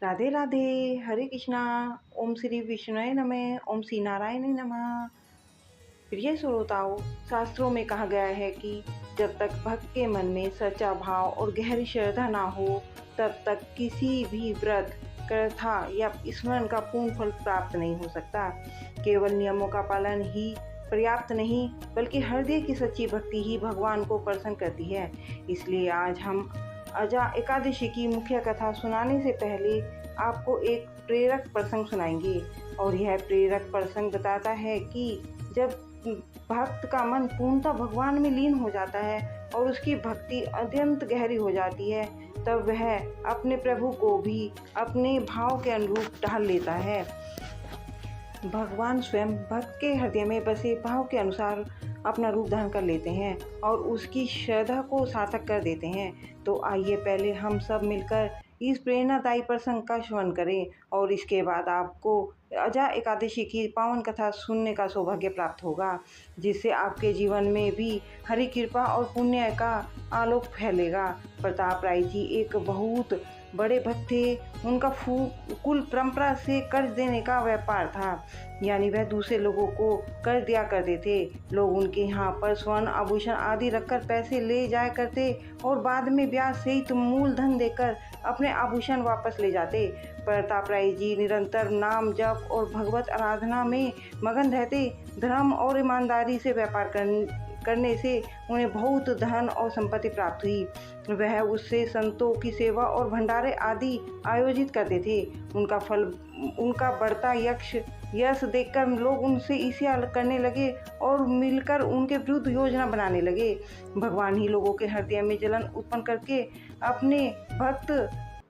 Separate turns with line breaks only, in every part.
राधे राधे। हरे कृष्णा। ओम श्री विष्णुवे नमः। ओम श्री नारायण नमः। प्रिय श्रोताओं, शास्त्रों में कहा गया है कि जब तक भक्त के मन में सच्चा भाव और गहरी श्रद्धा ना हो, तब तक किसी भी व्रत, कथा या स्मरण का पूर्ण फल प्राप्त नहीं हो सकता। केवल नियमों का पालन ही पर्याप्त नहीं, बल्कि हृदय की सच्ची भक्ति ही भगवान को प्रसन्न करती है। इसलिए आज हम अजा एकादशी की मुख्य कथा सुनाने से पहले आपको एक प्रेरक प्रसंग सुनाएंगे। और यह प्रेरक प्रसंग बताता है कि जब भक्त का मन पूर्णतः भगवान में लीन हो जाता है और उसकी भक्ति अत्यंत गहरी हो जाती है, तब वह अपने प्रभु को भी अपने भाव के अनुरूप ढाल लेता है। भगवान स्वयं भक्त के हृदय में बसे भाव के अनुसार अपना रूप धारण कर लेते हैं और उसकी श्रद्धा को सार्थक कर देते हैं। तो आइए पहले हम सब मिलकर इस प्रेरणादायी प्रसंग का श्रवण करें और इसके बाद आपको अजा एकादशी की पावन कथा सुनने का सौभाग्य प्राप्त होगा, जिससे आपके जीवन में भी हरि कृपा और पुण्य का आलोक फैलेगा। प्रताप राय जी एक बहुत बड़े भक्त थे। उनका कुल परंपरा से कर्ज देने का व्यापार था, यानी वह दूसरे लोगों को कर्ज दिया करते थे। लोग उनके यहाँ पर स्वर्ण आभूषण आदि रखकर पैसे ले जाया करते और बाद में ब्याज सहित मूलधन देकर अपने आभूषण वापस ले जाते। प्रताप राय जी निरंतर नाम जप और भगवत आराधना में मगन रहते। धर्म और ईमानदारी से व्यापार करने से उन्हें बहुत धन और संपत्ति प्राप्त हुई। वह उससे संतों की सेवा और भंडारे आदि आयोजित करते थे। उनका बढ़ता यश देखकर लोग उनसे ईर्ष्या करने लगे और मिलकर उनके विरुद्ध योजना बनाने लगे। भगवान ही लोगों के हृदय में जलन उत्पन्न करके अपने भक्त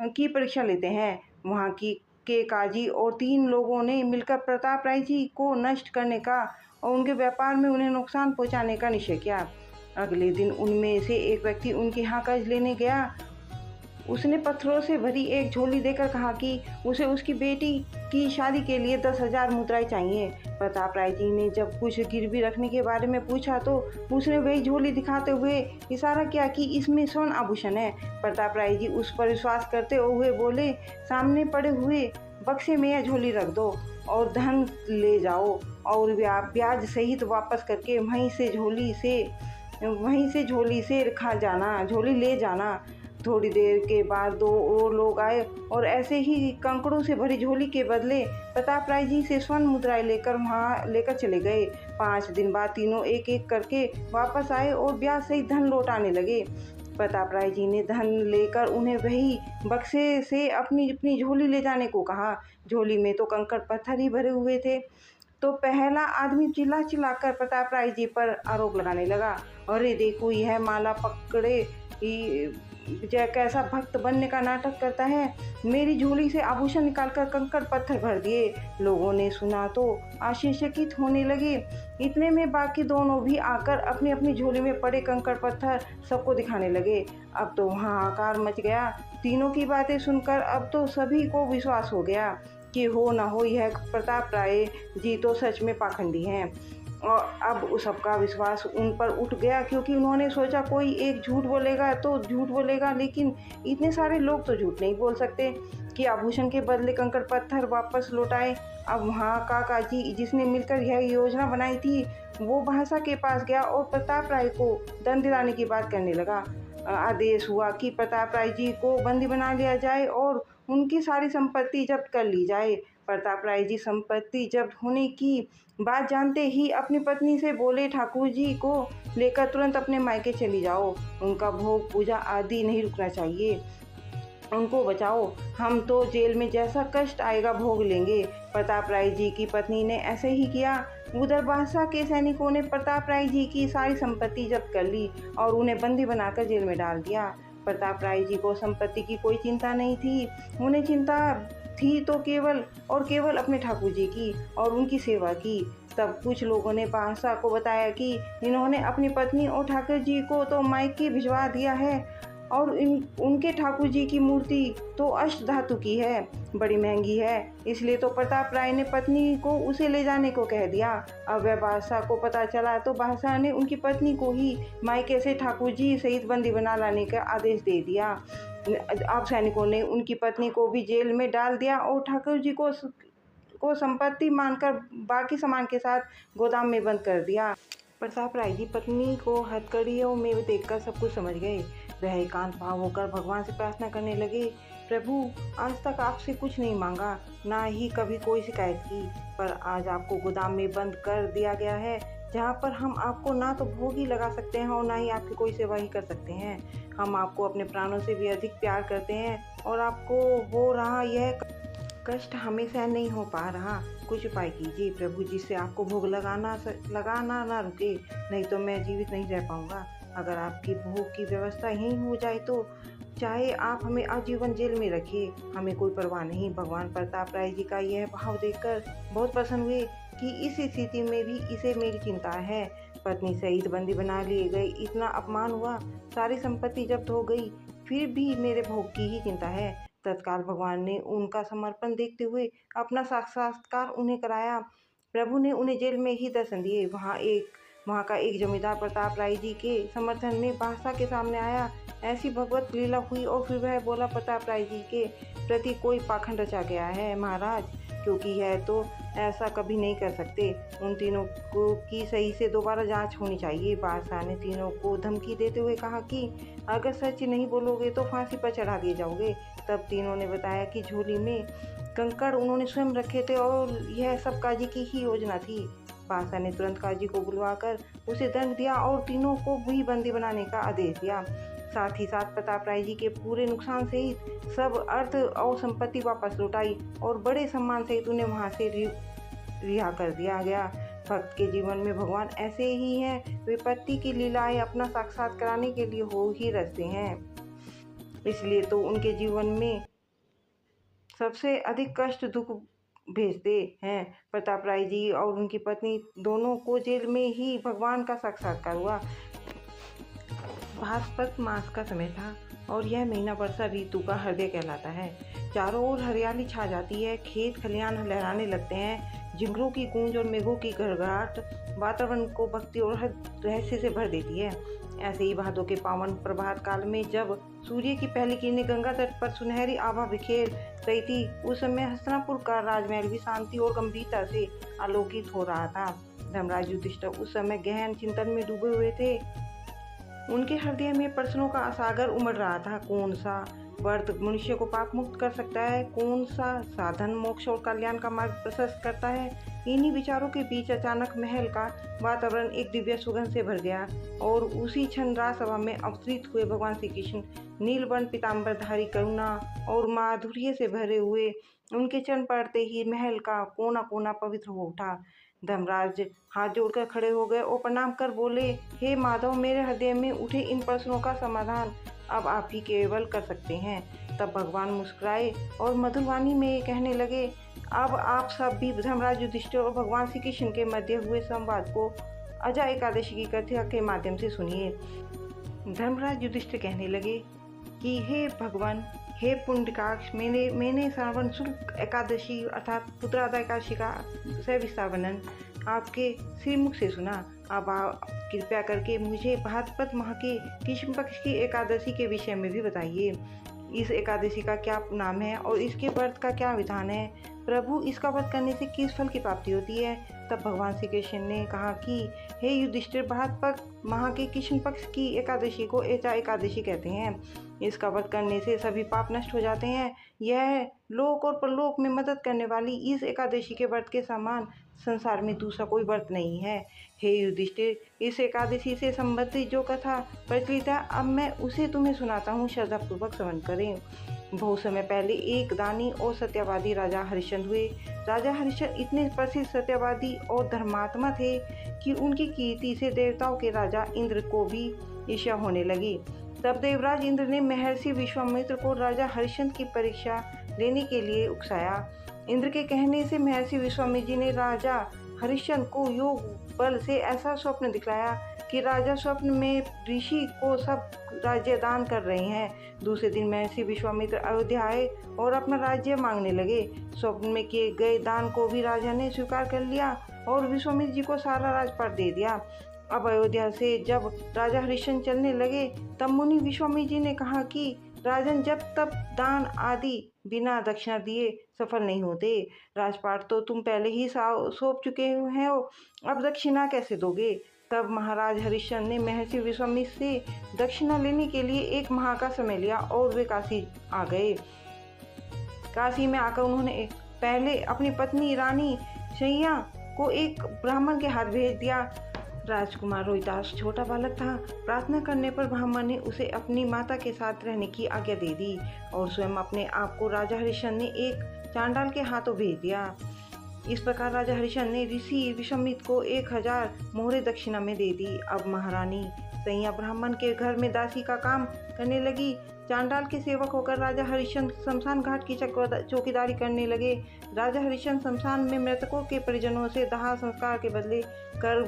की परीक्षा लेते हैं। वहाँ के काजी और 3 लोगों ने मिलकर प्रताप राय जी को नष्ट करने का और उनके व्यापार में उन्हें नुकसान पहुंचाने का निश्चय किया। अगले दिन उनमें से एक व्यक्ति उनके यहाँ कर्ज लेने गया। उसने पत्थरों से भरी एक झोली देकर कहा कि उसे उसकी बेटी की शादी के लिए 10,000 मुद्राएं चाहिए। प्रताप राय जी ने जब कुछ गिरवी रखने के बारे में पूछा तो उसने वही झोली दिखाते हुए इशारा किया कि इसमें स्वर्ण आभूषण है। प्रताप राय जी उस पर विश्वास करते हुए बोले, सामने पड़े हुए बक्से में यह झोली रख दो और धन ले जाओ और ब्याज सहित वापस करके वहीं से झोली ले जाना। थोड़ी देर के बाद 2 और लोग आए और ऐसे ही कंकड़ों से भरी झोली के बदले प्रताप राय जी से स्वर्ण मुद्राएं लेकर चले गए। 5 दिन बाद तीनों एक एक करके वापस आए और ब्याज सहित धन लौटाने लगे। प्रताप राय जी ने धन लेकर उन्हें वही बक्से से अपनी झोली ले जाने को कहा। झोली में तो कंकड़ पत्थर ही भरे हुए थे। तो पहला आदमी चिल्लाकर प्रताप राय जी पर आरोप लगाने लगा, अरे देखो, यह माला पकड़े कैसा भक्त बनने का नाटक करता है। मेरी झोली से आभूषण निकालकर कंकड़ पत्थर भर दिए। लोगों ने सुना तो आश्चर्यचकित होने लगे। इतने में बाकी दोनों भी आकर अपनी अपनी झोली में पड़े कंकड़ पत्थर सबको दिखाने लगे। अब तो वहाँ हाहाकार मच गया। तीनों की बातें सुनकर अब तो सभी को विश्वास हो गया कि हो न हो यह प्रताप राय जी तो सच में पाखंडी हैं। और अब सबका विश्वास उन पर उठ गया, क्योंकि उन्होंने सोचा कोई एक झूठ बोलेगा तो झूठ बोलेगा, लेकिन इतने सारे लोग तो झूठ नहीं बोल सकते कि आभूषण के बदले कंकड़ पत्थर वापस लौटाए। अब वहाँ का काजी जिसने मिलकर यह योजना बनाई थी, वो भाषा के पास गया और प्रताप राय को दंड दिलाने की बात करने लगा। आदेश हुआ कि प्रताप राय जी को बंदी बना लिया जाए और उनकी सारी संपत्ति जब्त कर ली जाए। प्रताप राय जी संपत्ति जब्त होने की बात जानते ही अपनी पत्नी से बोले, ठाकुर जी को लेकर तुरंत अपने मायके चली जाओ। उनका भोग पूजा आदि नहीं रुकना चाहिए। उनको बचाओ, हम तो जेल में जैसा कष्ट आएगा भोग लेंगे। प्रताप राय जी की पत्नी ने ऐसे ही किया। उधर बादशाह के सैनिकों ने प्रताप राय जी की सारी संपत्ति जब्त कर ली और उन्हें बंदी बनाकर जेल में डाल दिया। प्रताप राय जी को संपत्ति की कोई चिंता नहीं थी। उन्हें चिंता थी तो केवल अपने ठाकुर जी की और उनकी सेवा की। तब कुछ लोगों ने बादशाह को बताया कि इन्होंने अपनी पत्नी और ठाकुर जी को तो मायके भिजवा दिया है और उनके ठाकुर जी की मूर्ति तो अष्ट धातु की है, बड़ी महंगी है। इसलिए तो प्रताप राय ने पत्नी को उसे ले जाने को कह दिया। अब वह बादशाह को पता चला तो बादशाह ने उनकी पत्नी को ही मायके से ठाकुर जी सहित बंदी बना लाने का आदेश दे दिया। अब सैनिकों ने उनकी पत्नी को भी जेल में डाल दिया और ठाकुर जी को संपत्ति मानकर बाकी सामान के साथ गोदाम में बंद कर दिया। प्रताप राय जी पत्नी को हथकड़ियों में देखकर सब कुछ समझ गए। वह एकांत भाव होकर भगवान से प्रार्थना करने लगे, प्रभु आज तक आपसे कुछ नहीं मांगा, ना ही कभी कोई शिकायत की, पर आज आपको गोदाम में बंद कर दिया गया है, जहाँ पर हम आपको ना तो भोग ही लगा सकते हैं और ना ही आपकी कोई सेवा ही कर सकते हैं। हम आपको अपने प्राणों से भी अधिक प्यार करते हैं और आपको हो रहा यह कष्ट हमें सहन नहीं हो पा रहा। कुछ उपाय कीजिए प्रभु, जिससे आपको भोग लगाना ना रुके, नहीं तो मैं जीवित नहीं रह पाऊंगा। अगर आपकी भोग की व्यवस्था यहीं हो जाए तो चाहे आप हमें आजीवन जेल में रखिए, हमें कोई परवाह नहीं। भगवान प्रताप राय जी का यह भाव देखकर बहुत प्रसन्न हुए कि इस स्थिति में भी इसे मेरी चिंता है। पत्नी सहित बंदी बना लिए गए, इतना अपमान हुआ, सारी संपत्ति जब्त हो गई, फिर भी मेरे भोग की ही चिंता है। तत्काल भगवान ने उनका समर्पण देखते हुए अपना साक्षात्कार उन्हें कराया। प्रभु ने उन्हें जेल में ही दर्शन दिए। वहाँ का एक जमींदार प्रताप राय जी के समर्थन में बादशाह के सामने आया। ऐसी भगवत लीला हुई और फिर वह बोला, प्रताप राय जी के प्रति कोई पाखंड रचा गया है महाराज, क्योंकि यह तो ऐसा कभी नहीं कर सकते। उन तीनों की सही से दोबारा जांच होनी चाहिए। बादशाह ने तीनों को धमकी देते हुए कहा कि अगर सच नहीं बोलोगे तो फांसी पर चढ़ा दिए जाओगे। तब तीनों ने बताया कि झोली में कंकड़ उन्होंने स्वयं रखे थे और यह सब काजी की ही योजना थी। बादशाह ने तुरंत काजी को बुलवाकर उसे दंड दिया और तीनों को भी बंदी बनाने का आदेश दिया। साथ ही साथ प्रताप राय जी के पूरे नुकसान सहित सब अर्थ और संपत्ति वापस लौटाई और बड़े सम्मान सहित उन्हें वहां से रिहा कर दिया गया। भक्त के जीवन में भगवान ऐसे ही हैं, वे पति की लीलाएं अपना साक्षात कराने के लिए हो ही रचते हैं। इसलिए तो उनके जीवन में सबसे अधिक कष्ट दुख भेजते हैं। प्रताप राय जी और उनकी पत्नी दोनों को जेल में ही भगवान का साक्षात्कार हुआ। भाद्रपद मास का समय था और यह महीना वर्षा ऋतु का हृदय कहलाता है। चारों ओर हरियाली छा जाती है, खेत खलियान लहराने लगते हैं, झिंगरों की गूंज और मेघों की गड़गड़ाहट वातावरण को भक्ति और रहस्य से भर देती है। ऐसे ही भादों के पावन प्रभात काल में जब सूर्य की पहली किरणें गंगा तट पर सुनहरी आभा बिखेर रही थी, उस समय हस्तिनापुर का राजमहल भी शांति और गंभीरता से आलोकित हो रहा था। धर्मराज युधिष्ठिर उस समय गहन चिंतन में डूबे हुए थे। उनके हृदय में प्रश्नों का सागर उमड़ रहा था। कौन सा व्रत मनुष्य को पाप मुक्त कर सकता है, कौन सा साधन मोक्ष और कल्याण का मार्ग प्रशस्त करता है। इन्हीं विचारों के बीच अचानक महल का वातावरण एक दिव्य सुगंध से भर गया और उसी क्षण राजसभा में अवतरित हुए भगवान श्री कृष्ण नीलवर्ण पीताम्बरधारी, करुणा और माधुर्य से भरे हुए, उनके चरण पड़ते ही महल का कोना कोना पवित्र हो उठा। धर्मराज हाथ जोड़कर खड़े हो गए और प्रणाम कर बोले, हे माधव, मेरे हृदय में उठे इन प्रश्नों का समाधान अब आप ही केवल कर सकते हैं। तब भगवान मुस्कुराए और मधुर वाणी में कहने लगे, अब आप सब भी धर्मराज युधिष्ठिर और भगवान श्री कृष्ण के मध्य हुए संवाद को अजा एकादशी की कथा के माध्यम से सुनिए। धर्मराज युधिष्ठिर कहने लगे कि हे भगवान, हे पुंडरीकाक्ष, मैंने श्रावण शुक्ल एकादशी अर्थात पुत्रादा एकादशी का सविस्तार वर्णन आपके श्रीमुख से सुना। अब आप कृपया करके मुझे भाद्रपद माह के कृष्ण पक्ष की एकादशी के विषय में भी बताइए। इस एकादशी का क्या नाम है और इसके व्रत का क्या विधान है। प्रभु, इसका व्रत करने से किस फल की प्राप्ति होती है। तब भगवान श्री कृष्ण ने कहा कि हे युधिष्ठिर, भाद्रपद माह के कृष्ण पक्ष की एकादशी को एचा एकादशी कहते हैं। इसका व्रत करने से सभी पाप नष्ट हो जाते हैं। यह लोक और परलोक में मदद करने वाली इस एकादशी के व्रत के समान संसार में दूसरा कोई व्रत नहीं है। हे युधिष्ठिर, इस एकादशी से संबंधित जो कथा प्रचलित है, अब मैं उसे तुम्हें सुनाता हूँ, श्रद्धापूर्वक श्रवण करें। बहुत समय पहले एक दानी और सत्यवादी राजा हरिश्चंद्र हुए। राजा हरिश्चंद्र इतने प्रसिद्ध सत्यवादी और धर्मात्मा थे कि उनकी कीर्ति से देवताओं के राजा इंद्र को भी ईर्ष्या होने लगी। तब देवराज इंद्र ने महर्षि विश्वामित्र को राजा हरिश्चंद्र की परीक्षा लेने के लिए उकसाया। इंद्र के कहने से महर्षि विश्वामित्र जी ने राजा हरिश्चंद्र को योग बल से ऐसा स्वप्न दिखलाया कि राजा स्वप्न में ऋषि को सब राज्य दान कर रहे हैं। दूसरे दिन महर्षि विश्वामित्र अयोध्या आए और अपना राज्य मांगने लगे। स्वप्न में किए गए दान को भी राजा ने स्वीकार कर लिया और विश्वामित्र जी को सारा राजपाट दे दिया। अब अयोध्या से जब राजा हरिश्चंद्र चलने लगे तब मुनि विश्वामित्र जी ने कहा कि राजन, जब तक दान आदि बिना दक्षिणा दिए सफल नहीं होते। राजपाट तो तुम पहले ही सौंप चुके हो, अब दक्षिणा कैसे दोगे? तब महाराज हरिश्चंद्र ने महर्षि विश्वामित्र से दक्षिणा लेने के लिए एक माह का समय लिया और वे काशी आ गए। काशी में आकर उन्होंने पहले अपनी पत्नी रानी शैया को एक ब्राह्मण के हाथ भेज दिया। राजकुमार रोहितास छोटा बालक था। प्रार्थना करने पर ब्राह्मण ने उसे अपनी माता के साथ रहने की आज्ञा दे दी और स्वयं अपने आप को राजा हरिश्चंद्र ने एक चांडाल के हाथों भेज दिया। इस प्रकार राजा हरिश्चंद्र ने ऋषि विश्वामित्र को 1000 मोहरे दक्षिणा में दे दी। अब महारानी सैया ब्राह्मण के घर में दासी का काम करने लगी। चांडाल के सेवक होकर राजा हरिश्चंद्र शमशान घाट की चौकीदारी करने लगे। राजा हरिश्चंद्र शमशान में मृतकों के परिजनों से दाह संस्कार के बदले कर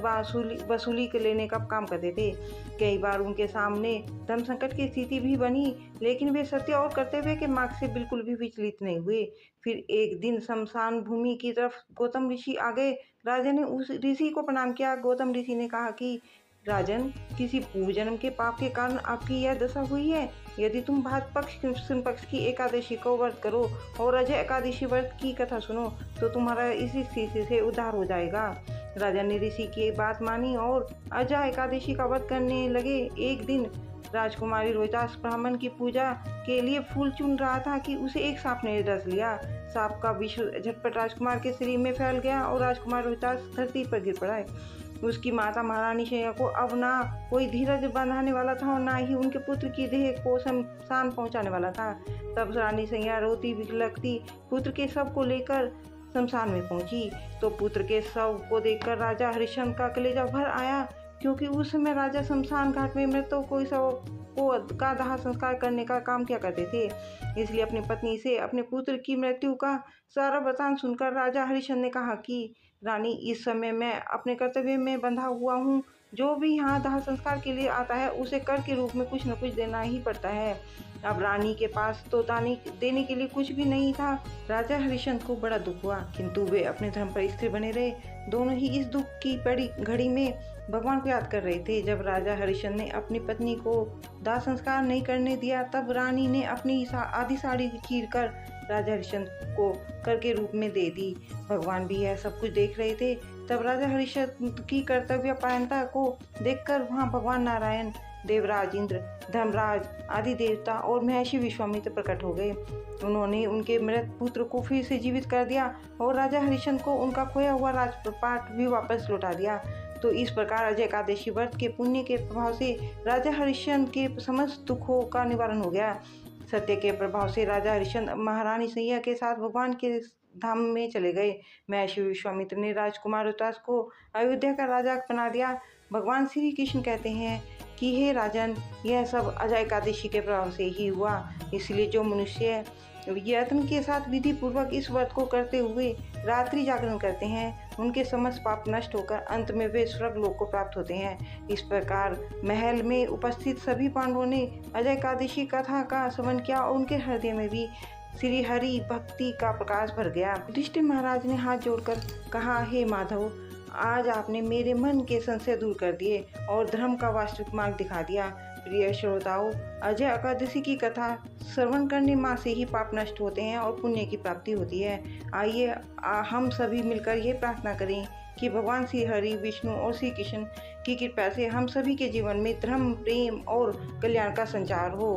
वसूली लेने का काम करते थे। कई बार उनके सामने धर्म संकट की स्थिति भी बनी, लेकिन वे सत्य और कर्तव्य के मार्ग से बिल्कुल भी विचलित नहीं हुए। फिर एक दिन शमशान भूमि की तरफ गौतम ऋषि आ गए। राजा ने उस ऋषि को प्रणाम किया। गौतम ऋषि ने कहा कि राजन, किसी पूर्व जन्म के पाप के कारण आपकी यह दशा हुई है। यदि तुम भाद्र पक्ष कृष्ण पक्ष की एकादशी को व्रत करो और अजय एकादशी व्रत की कथा सुनो तो तुम्हारा इसी स्थिति से उद्धार हो जाएगा। राजा ने ऋषि की बात मानी और अजय एकादशी का व्रत करने लगे। एक दिन राजकुमारी रोहितास ब्राह्मण की पूजा के लिए फूल चुन रहा था कि उसे एक सांप ने डस लिया। सांप का विष झटपट राजकुमार के शरीर में फैल गया और राजकुमार रोहितास धरती पर गिर पड़ा। उसकी माता महारानी शैया को अब ना कोई धीरज बंधाने वाला था और ना ही उनके पुत्र की देह को शमशान पहुंचाने वाला था। तब रानी शैया रोती बिलखती पुत्र के शव को लेकर शमशान में पहुंची तो पुत्र के शव को देखकर राजा हरिश्चंद्र का कलेजा भर आया, क्योंकि उस समय राजा शमशान घाट में मृतकों को शव का दाह संस्कार करने का काम किया करते थे। इसलिए अपनी पत्नी से अपने पुत्र की मृत्यु का सारा वृतांत सुनकर राजा हरिश्चंद्र ने कहा कि रानी, इस समय मैं अपने कर्तव्य में बंधा हुआ हूँ। जो भी यहाँ दाह संस्कार के लिए आता है उसे कर के रूप में कुछ न कुछ देना ही पड़ता है। अब रानी के पास तो देने के लिए कुछ भी नहीं था। राजा हरिश्चंद्र को बड़ा दुख हुआ, किंतु वे अपने धर्म पर स्थिर बने रहे। दोनों ही इस दुख की बड़ी घड़ी में भगवान को याद कर रहे थे। जब राजा हरिश्चंद्र ने अपनी पत्नी को दाह संस्कार नहीं करने दिया तब रानी ने अपनी आधी साड़ी चीर कर राजा हरिश्चंद्र को कर के रूप में दे दी। भगवान भी यह सब कुछ देख रहे थे। तब राजा हरिश्चंद्र की कर्तव्य पायनता को देखकर वहाँ भगवान नारायण, देवराज इंद्र, धर्मराज आदि देवता और महर्षि विश्वामित्र प्रकट हो गए। उन्होंने उनके मृत पुत्र को फिर से जीवित कर दिया और राजा हरिश्चंद्र को उनका खोया हुआ राजपाट भी वापस लौटा दिया। तो इस प्रकार अजय एकादशी व्रत के पुण्य के प्रभाव से राजा हरिश्चंद्र के समस्त दुखों का निवारण हो गया। सत्य के प्रभाव से राजा हरिश्चंद्र महारानी सैया के साथ भगवान के धाम में चले गए। महर्षि विश्वामित्र ने राजकुमार रोहितास को अयोध्या का राजा बना दिया। भगवान श्री कृष्ण कहते हैं कि हे राजन, यह सब अजय एकादशी के प्रभाव से ही हुआ। इसलिए जो मनुष्य यत्न के साथ विधि पूर्वक इस व्रत को करते हुए रात्रि जागरण करते हैं उनके समस्त पाप नष्ट होकर अंत में वे स्वर्ग लोक को प्राप्त होते हैं। इस प्रकार महल में उपस्थित सभी पांडवों ने अजय एकादशी कथा का श्रवण किया और उनके हृदय में भी श्री हरि भक्ति का प्रकाश भर गया। युधिष्ठिर महाराज ने हाथ जोड़कर कहा, हे माधव, आज आपने मेरे मन के संशय दूर कर दिए और धर्म का वास्तविक मार्ग दिखा दिया। प्रिय श्रोताओं, अजय एकादशी की कथा श्रवण करने मात्र से ही पाप नष्ट होते हैं और पुण्य की प्राप्ति होती है। आइए हम सभी मिलकर ये प्रार्थना करें कि भगवान श्री हरि, विष्णु और श्री कृष्ण की कृपा से हम सभी के जीवन में धर्म, प्रेम और कल्याण का संचार हो।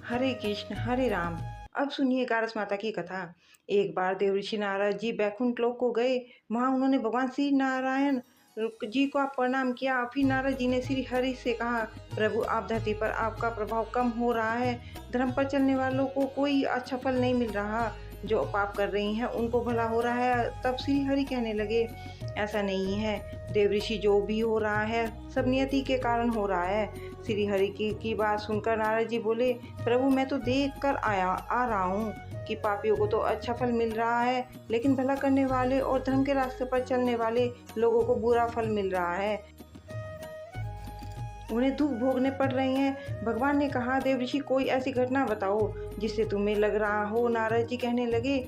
हरे कृष्ण हरे राम। अब सुनिए कारस माता की कथा। एक बार देवऋषि नारद जी बैकुंठ लोक को गए। वहाँ उन्होंने भगवान श्री नारायण जी को प्रणाम किया। फिर नारद जी ने श्री हरि से कहा, प्रभु, आप धरती पर आपका प्रभाव कम हो रहा है। धर्म पर चलने वालों को कोई अच्छा फल नहीं मिल रहा। जो पाप कर रही हैं उनको भला हो रहा है। तब श्री हरि कहने लगे, ऐसा नहीं है देवऋषि, जो भी हो रहा है सब नियति के कारण हो रहा है। श्री हरि की बात सुनकर नारद जी बोले, प्रभु मैं तो देख कर आ रहा हूँ कि पापियों को तो अच्छा फल मिल रहा है, लेकिन भला करने वाले और धर्म के रास्ते पर चलने वाले लोगों को बुरा फल मिल रहा है, उन्हें दुख भोगने पड़ रहे हैं। भगवान ने कहा, देवऋषि कोई ऐसी घटना बताओ जिससे तुम्हें लग रहा हो। नारद जी कहने लगे,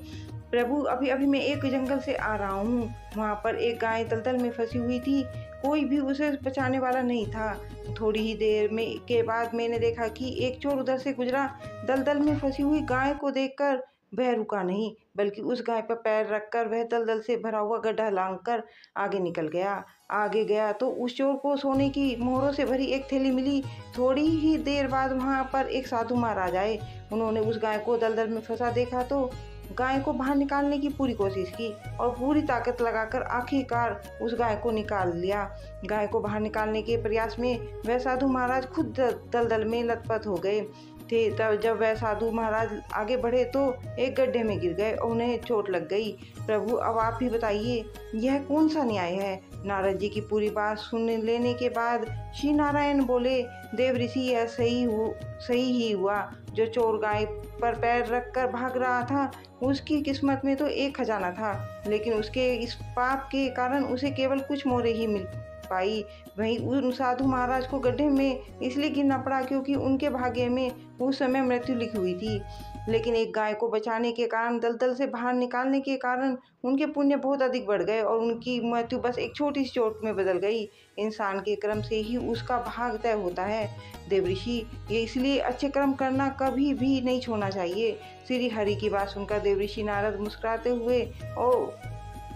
प्रभु अभी अभी मैं एक जंगल से आ रहा हूँ, वहाँ पर एक गाय दलदल में फंसी हुई थी, कोई भी उसे बचाने वाला नहीं था। थोड़ी ही देर में के बाद मैंने देखा कि एक चोर उधर से गुजरा। दलदल में फंसी हुई गाय को देखकर वह रुका नहीं, बल्कि उस गाय पर पैर रखकर वह दलदल से भरा हुआ गड्ढा लांघकर आगे निकल गया। आगे गया तो उस चोर को सोने की मोहरों से भरी एक थैली मिली। थोड़ी ही देर बाद वहाँ पर एक साधु महाराज आए। उन्होंने उस गाय को दलदल में फंसा देखा तो गाय को बाहर निकालने की पूरी कोशिश की और पूरी ताकत लगाकर आखिरकार उस गाय को निकाल लिया। गाय को बाहर निकालने के प्रयास में वह साधु महाराज खुद दलदल में लथपथ हो गए थे। तब जब वह साधु महाराज आगे बढ़े तो एक गड्ढे में गिर गए और उन्हें चोट लग गई। प्रभु अब आप ही बताइए, यह कौन सा न्याय है। नारद जी की पूरी बात सुन लेने के बाद श्री नारायण बोले, देवऋषि यह सही ही हुआ। जो चोर गाय पर पैर रखकर भाग रहा था, उसकी किस्मत में तो एक खजाना था, लेकिन उसके इस पाप के कारण उसे केवल कुछ मोहरें ही मिल पाई। वहीं उन साधु महाराज को गड्ढे में इसलिए गिरना पड़ा क्योंकि उनके भाग्य में उस समय मृत्यु लिखी हुई थी। लेकिन एक गाय को बचाने के कारण, दलदल से बाहर निकालने के कारण उनके पुण्य बहुत अधिक बढ़ गए और उनकी मृत्यु बस एक छोटी सी चोट में बदल गई। इंसान के कर्म से ही उसका भाग तय होता है देवऋषि, ये इसलिए अच्छे कर्म करना कभी भी नहीं छोड़ना चाहिए। श्री हरि की बात सुनकर देवऋषि नारद मुस्कुराते हुए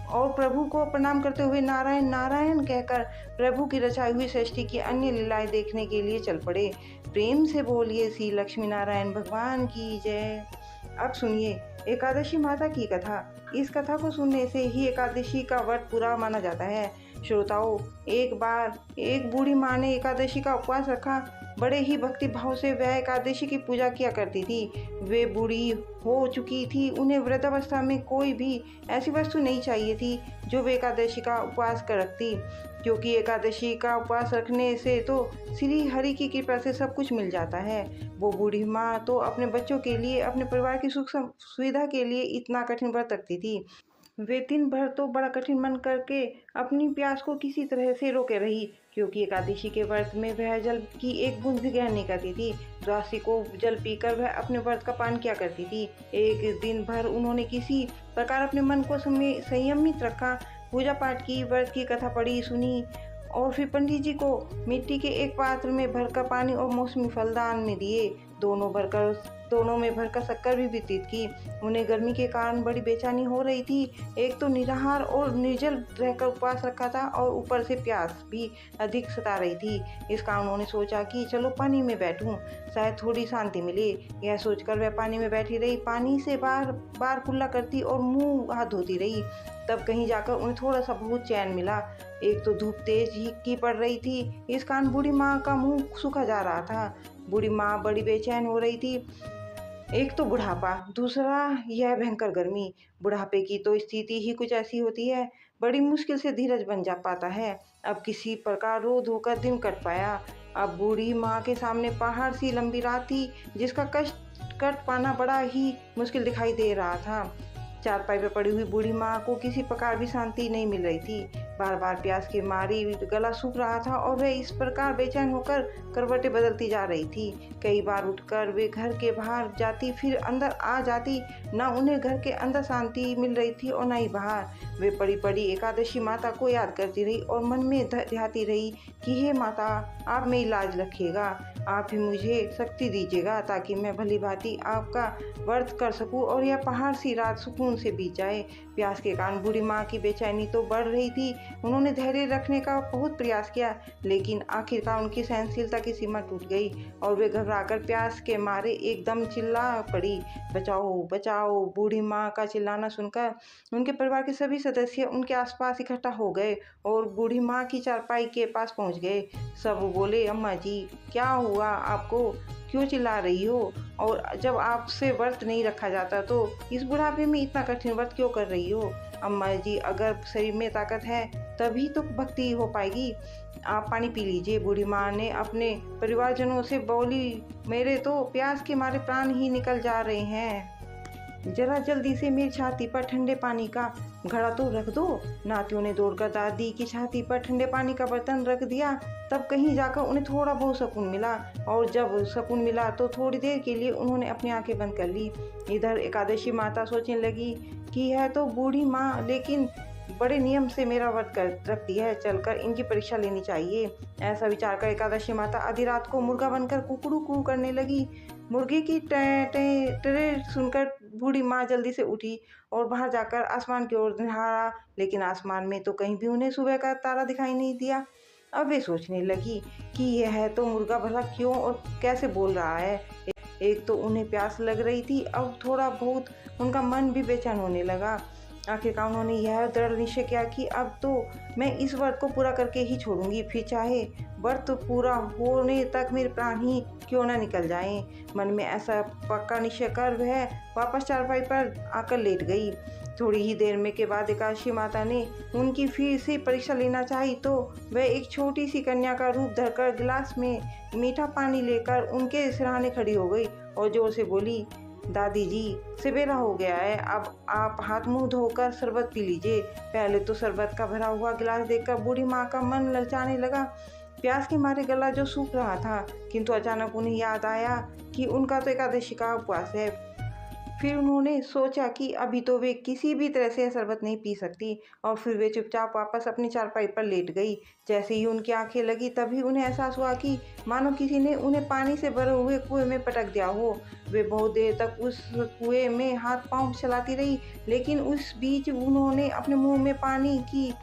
और प्रभु को प्रणाम करते हुए नारायण नारायण कहकर प्रभु की रचाई हुई सृष्टि की अन्य लीलाएं देखने के लिए चल पड़े। प्रेम से बोलिए श्री लक्ष्मी नारायण भगवान की जय। अब सुनिए एकादशी माता की कथा। इस कथा को सुनने से ही एकादशी का व्रत पूरा माना जाता है। श्रोताओं, एक बार एक बूढ़ी माँ ने एकादशी का उपवास रखा। बड़े ही भक्ति भाव से वह एकादशी की पूजा किया करती थी। वे बूढ़ी हो चुकी थी, उन्हें वृद्धावस्था में कोई भी ऐसी वस्तु नहीं चाहिए थी जो वे एकादशी का उपवास कर रखती, क्योंकि एकादशी का उपवास रखने से तो श्री हरि की कृपा से सब कुछ मिल जाता है। वो बूढ़ी माँ तो अपने बच्चों के लिए, अपने परिवार की सुख सुविधा के लिए इतना कठिन व्रत रखती थी। वे दिन भर तो बड़ा कठिन मन करके अपनी प्यास को किसी तरह से रोके रही, क्योंकि एकादशी के व्रत में वह जल की एक बूंद भी ग्रहण नहीं करती थी। द्वादशी को जल पीकर वह अपने व्रत का पान किया करती थी। एक दिन भर उन्होंने किसी प्रकार अपने मन को संयमित रखा, पूजा पाठ की, व्रत की कथा पढ़ी सुनी और फिर पंडित जी को मिट्टी के एक पात्र में भरकर पानी और मौसमी फल दान में दिए। दोनों में भरकर शक्कर भी वितरित की। उन्हें गर्मी के कारण बड़ी बेचैनी हो रही थी। एक तो निराहार और निर्जल रहकर उपवास रखा था और ऊपर से प्यास भी अधिक सता रही थी। इस कारण उन्होंने सोचा कि चलो पानी में बैठूं, शायद थोड़ी शांति मिले। यह सोचकर वह पानी में बैठी रही, पानी से बार बार कुल्ला करती और मुंह हाथ धोती रही। तब कहीं जाकर उन्हें थोड़ा सा बहुत चैन मिला। एक तो धूप तेज ही की पड़ रही थी, इस कारण बूढ़ी माँ का मुंह सूखा जा रहा था। बूढ़ी माँ बड़ी बेचैन हो रही थी। एक तो बुढ़ापा, दूसरा यह भयंकर गर्मी। बुढ़ापे की तो स्थिति ही कुछ ऐसी होती है, बड़ी मुश्किल से धीरज बन जा पाता है। अब किसी प्रकार रो धोकर दिन कट पाया। अब बूढ़ी माँ के सामने पहाड़ सी लंबी रात थी, जिसका कष्ट कट पाना बड़ा ही मुश्किल दिखाई दे रहा था। चारपाई पर पड़ी हुई बूढ़ी माँ को किसी प्रकार भी शांति नहीं मिल रही थी। बार बार प्यास के मारी गला सूख रहा था और वह इस प्रकार बेचैन होकर करवटें बदलती जा रही थी। कई बार उठकर वे घर के बाहर जाती, फिर अंदर आ जाती। न उन्हें घर के अंदर शांति मिल रही थी और न ही बाहर। वे पड़ी पड़ी एकादशी माता को याद करती रही और मन में ध्याती रही कि हे माता, आप मेरी लाज रखिएगा, आप ही मुझे शक्ति दीजिएगा ताकि मैं भली भांति आपका व्रत कर सकूं और यह पहाड़ सी रात सुकून से बीत जाए। प्यास के कारण बूढ़ी माँ की बेचैनी तो बढ़ रही थी। उन्होंने धैर्य रखने का बहुत प्रयास किया, लेकिन आखिरकार उनकी सहनशीलता की सीमा टूट गई और वे घबराकर प्यास के मारे एकदम चिल्ला पड़ी, बचाओ बचाओ। बूढ़ी माँ का चिल्लाना सुनकर उनके परिवार के सभी सदस्य उनके आसपास इकट्ठा हो गए और बूढ़ी माँ की चारपाई के पास पहुँच गए। सब बोले, अम्मा जी क्या हुआ आपको? क्यों चिल्ला रही हो? और जब आपसे व्रत नहीं रखा जाता तो इस बुढ़ापे में इतना कठिन व्रत क्यों कर रही हो? अम्मा जी, अगर शरीर में ताकत है तभी तो भक्ति हो पाएगी। आप पानी पी लीजिए। बूढ़ी माँ ने अपने परिवारजनों से बोली, मेरे तो प्यास के मारे प्राण ही निकल जा रहे हैं। जरा जल्दी से मेरी छाती पर ठंडे पानी का घड़ा तो रख दो। नातियों ने दौड़कर दादी की छाती पर ठंडे पानी का बर्तन रख दिया। तब कहीं जाकर उन्हें थोड़ा बहुत सुकून मिला, और जब सुकून मिला तो थोड़ी देर के लिए उन्होंने अपनी आंखें बंद कर ली। इधर एकादशी माता सोचने लगी कि यह तो बूढ़ी माँ लेकिन बड़े नियम से मेरा व्रत कर रखती है, चलकर इनकी परीक्षा लेनी चाहिए। ऐसा विचार कर एकादशी माता आधी रात को मुर्गा बनकर कुकड़ू कू करने लगी। मुर्गे की टें टें टें सुनकर बूढ़ी माँ जल्दी से उठी और बाहर जाकर आसमान की ओर निहारा, लेकिन आसमान में तो कहीं भी उन्हें सुबह का तारा दिखाई नहीं दिया। अब वे सोचने लगी कि यह तो मुर्गा भला क्यों और कैसे बोल रहा है। एक तो उन्हें प्यास लग रही थी, अब थोड़ा बहुत उनका मन भी बेचैन होने लगा। आखिरकार उन्होंने यह दृढ़ निश्चय किया कि अब तो मैं इस व्रत को पूरा करके ही छोड़ूंगी, फिर चाहे व्रत पूरा होने तक मेरे प्राण ही क्यों न निकल जाएं। मन में ऐसा पक्का निश्चय कर वह वापस चारपाई पर आकर लेट गई। थोड़ी ही देर में के बाद एकादशी माता ने उनकी फिर से परीक्षा लेना चाही तो वह एक छोटी सी कन्या का रूप धरकर गिलास में मीठा पानी लेकर उनके सिरहाने खड़ी हो गई और जोर से बोली, दादी जी, सवेरा हो गया है, अब आप हाथ मुंह धोकर शरबत पी लीजिए। पहले तो शरबत का भरा हुआ गिलास देखकर बूढ़ी माँ का मन ललचाने लगा। प्यास के मारे गला जो सूख रहा था, किंतु अचानक उन्हें याद आया कि उनका तो एकादशी का उपवास है। फिर उन्होंने सोचा कि अभी तो वे किसी भी तरह से शरबत नहीं पी सकती, और फिर वे चुपचाप वापस अपनी चारपाई पर लेट गई। जैसे ही उनकी आंखें लगी तभी उन्हें एहसास हुआ कि मानो किसी ने उन्हें पानी से भरे हुए कुएं में पटक दिया हो। वे बहुत देर तक उस कुएं में हाथ पांव चलाती रही, लेकिन उस बीच उन्होंने अपने मुंह में पानी की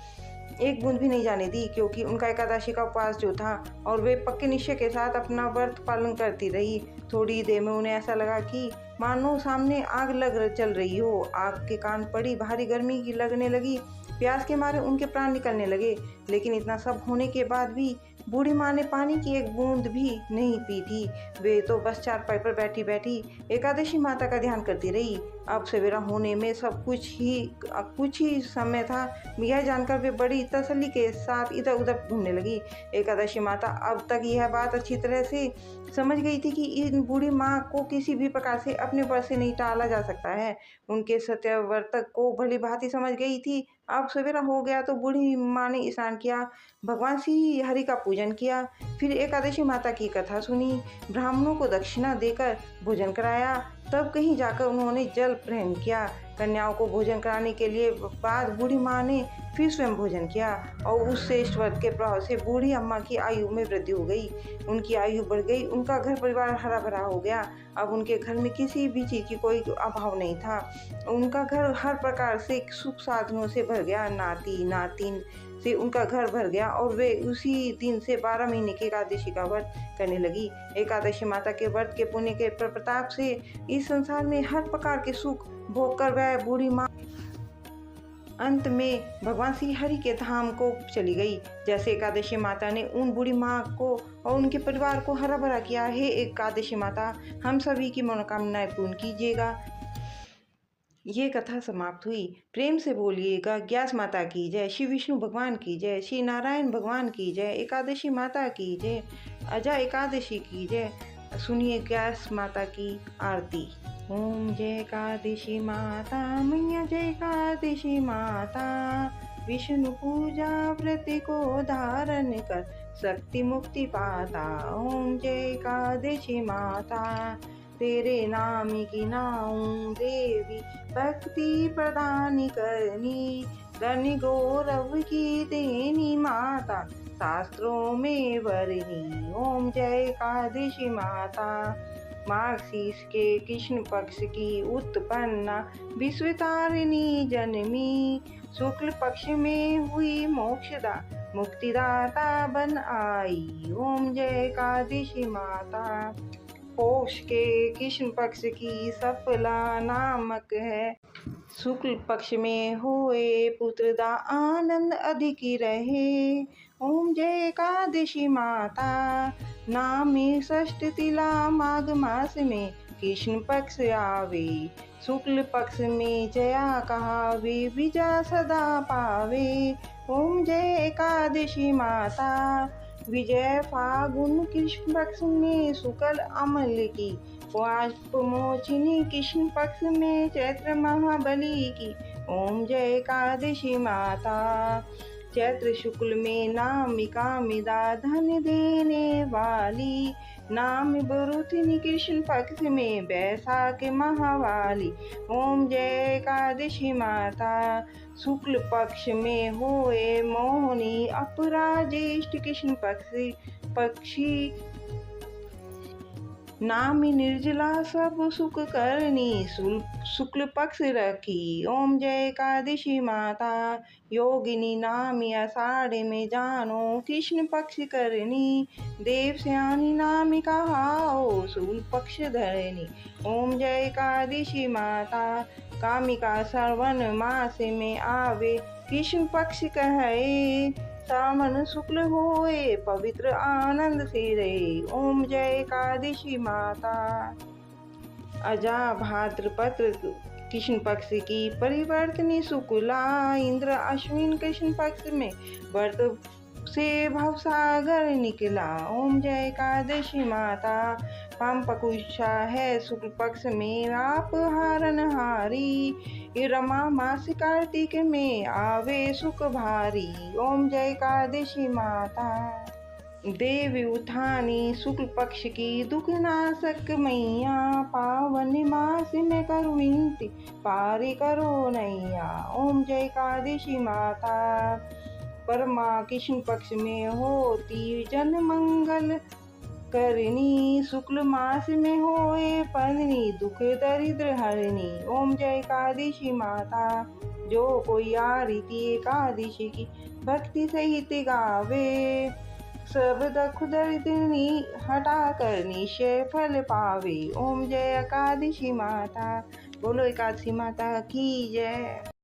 एक बूंद भी नहीं जाने दी, क्योंकि उनका एकादशी का उपवास जो था, और वे पक्के निश्चय के साथ अपना व्रत पालन करती रही। थोड़ी देर में उन्हें ऐसा लगा कि मानो सामने आग चल रही हो। आग के कान पड़ी भारी गर्मी की लगने लगी। प्यास के मारे उनके प्राण निकलने लगे, लेकिन इतना सब होने के बाद भी बूढ़ी माँ ने पानी की एक बूंद भी नहीं पी थी। वे तो बस चारपाई पर बैठी बैठी एकादशी माता का ध्यान करती रही। अब सवेरा होने में सब कुछ ही समय था। यह जानकर वे बड़ी तसल्ली के साथ इधर उधर घूमने लगी। एकादशी माता अब तक यह बात अच्छी तरह से समझ गई थी कि इन बूढ़ी माँ को किसी भी प्रकार से अपने व्रत से नहीं टाला जा सकता है। उनके सत्यव्रत को भली भांति समझ गई थी। अब सवेरा हो गया तो बूढ़ी माँ ने स्नान किया, भगवान श्री हरि का पूजन किया, फिर एकादशी माता की कथा सुनी, ब्राह्मणों को दक्षिणा देकर भोजन कराया। तब कहीं जाकर उन्होंने जल ग्रहण किया। कन्याओं को भोजन कराने के लिए बाद बूढ़ी माँ ने फिर स्वयं भोजन किया, और उस श्रेष्ठ व्रत के प्रभाव से बूढ़ी अम्मा की आयु में वृद्धि हो गई। उनकी आयु बढ़ गई, उनका घर परिवार हरा भरा हो गया। अब उनके घर में किसी भी चीज़ की कोई अभाव नहीं था। उनका घर हर प्रकार से सुख साधनों से भर गया। नाती नातिन से उनका घर भर गया, और वे उसी दिन से 12 महीने की एकादशी का व्रत करने लगी। एकादशी माता के व्रत के पुण्य के प्रताप से इस संसार में हर प्रकार के सुख भोग कर वह बूढ़ी माँ अंत में भगवान श्री हरि के धाम को चली गई। जैसे एकादशी माता ने उन बूढ़ी माँ को और उनके परिवार को हरा भरा किया। हे एकादशी माता, हम सभी की मनोकामनाएं पूर्ण कीजिएगा। ये कथा समाप्त हुई। प्रेम से बोलिएगा ग्यास माता की जय, श्री विष्णु भगवान की जय, श्री नारायण भगवान की जय, एकादशी माता की जय, अजा एकादशी की जय। सुनिए ग्यास माता की आरती। ओम जय एकादशी माता मैया, जय एकादशी माता, विष्णु पूजा व्रत को धारण कर शक्ति मुक्ति पाता। ओम जय एकादशी माता, तेरे नाम की नाऊं देवी, भक्ति प्रदान करनी, गण गौरव की देनी माता, शास्त्रों में वरनी। ओम जय एकादशी माता, मार्गशीर्ष के कृष्ण पक्ष की उत्पन्ना, विश्वतारिणी जन्मी, शुक्ल पक्ष में हुई मोक्षदा, मुक्तिदाता बन आई। ओम जय एकादशी माता। पौष के कृष्ण पक्ष की सफला नामक है। शुक्ल पक्ष में होए पुत्रदा आनंद अधिक रहे। ओम जय एकादशी माता नामी षष्ठ तिला माघ मास में कृष्ण पक्ष आवे। शुक्ल पक्ष में जया कहावे विजय सदा पावे। ओम जय एकादशी माता विजय फागुन कृष्ण पक्ष में शुक्ल अमल की। मोचिनी कृष्ण पक्ष में चैत्र महाबली की। ओम जय एकादशी माता चैत्र शुक्ल में नामिका मिदा धन देने वाली। नाम बरुथिनी कृष्ण पक्ष में बैसाख महावाली। ओम जय एकादशी माता शुक्ल पक्ष में होए मोहनी अपराजेष्ठ कृष्ण पक्षी। नामी निर्जला सब सुख करनी शुक्ल पक्ष रखी। ओम जय एकादशी माता योगिनी नामी आषाढ़ में जानो कृष्ण पक्ष करनी। देव श्यानी नामी कहाओ शुक्ल पक्ष धरनी। ओम जय एकादशी माता कामिका श्रवण मास में आवे कृष्ण पक्ष कहे। सावन शुक्ल होए पवित्र आनंद से रहे। ओम जय एकादशी माता अजा भाद्रपत्र कृष्ण पक्ष की परिवर्तनी शुक्ला। इंद्र अश्विन कृष्ण पक्ष में व्रत से भवसागर निकला। ओम जय एकादशी माता पाम्पकुशा है शुक्ल पक्ष में आप हारनहारी। रमा मास कार्तिक में आवे सुख भारी। ओम जय एकादशी माता देवी उठानी शुक्ल पक्ष की दुख नाशक मैया। पावन मास में करो विनती पारी करो नैया। ओम जय एकादशी माता परमा कृष्ण पक्ष में होती जन मंगल करनी। शुक्ल मास में होए पत्नी दुख दरिद्र हरनी। ओम जय एकादशी माता जो कोई आ रीति एकादशी की भक्ति सहित गावे। सब दुख दरिद्र हटा कर निश्चय फल पावे। ओम जय एकादशी माता बोलो एकादशी माता की जय।